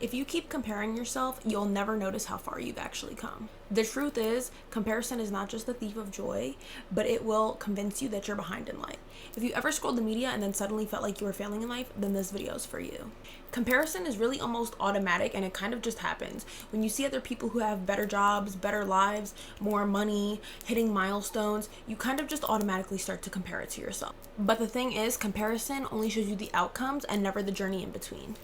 If you keep comparing yourself, you'll never notice how far you've actually come. The truth is, comparison is not just the thief of joy, but it will convince you that you're behind in life. If you ever scrolled the media and then suddenly felt like you were failing in life, then this video is for you. Comparison is really almost automatic, and it kind of just happens. When you see other people who have better jobs, better lives, more money, hitting milestones, you kind of just automatically start to compare it to yourself. But the thing is, comparison only shows you the outcomes and never the journey in between.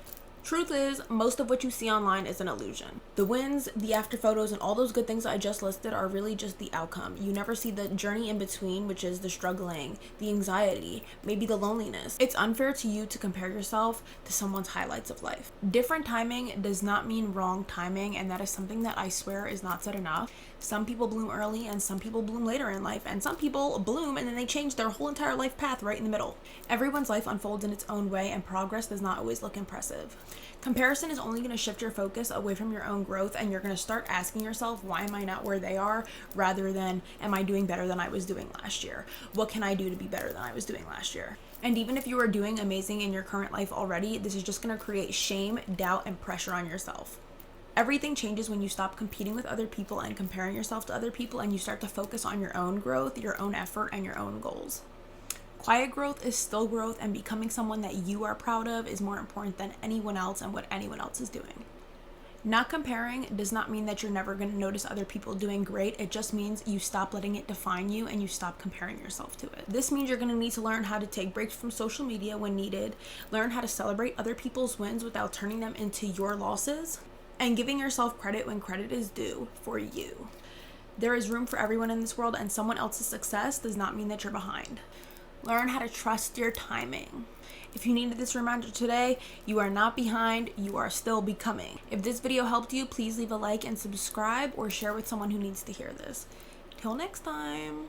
Truth is, most of what you see online is an illusion. The wins, the after photos, and all those good things I just listed are really just the outcome. You never see the journey in between, which is the struggling, the anxiety, maybe the loneliness. It's unfair to you to compare yourself to someone's highlights of life. Different timing does not mean wrong timing, and that is something that I swear is not said enough. Some people bloom early and some people bloom later in life, and some people bloom and then they change their whole entire life path right in the middle. Everyone's life unfolds in its own way, and progress does not always look impressive. Comparison is only going to shift your focus away from your own growth, and you're going to start asking yourself, why am I not where they are, rather than, am I doing better than I was doing last year? What can I do to be better than I was doing last year? And even if you are doing amazing in your current life already, this is just going to create shame, doubt, and pressure on yourself. Everything changes when you stop competing with other people and comparing yourself to other people, and you start to focus on your own growth, your own effort, and your own goals. Quiet growth is still growth, and becoming someone that you are proud of is more important than anyone else and what anyone else is doing. Not comparing does not mean that you're never going to notice other people doing great. It just means you stop letting it define you and you stop comparing yourself to it. This means you're going to need to learn how to take breaks from social media when needed, learn how to celebrate other people's wins without turning them into your losses, and giving yourself credit when credit is due for you. There is room for everyone in this world, and someone else's success does not mean that you're behind. Learn how to trust your timing. If you needed this reminder today, you are not behind, you are still becoming. If this video helped you, please leave a like and subscribe, or share with someone who needs to hear this. Till next time.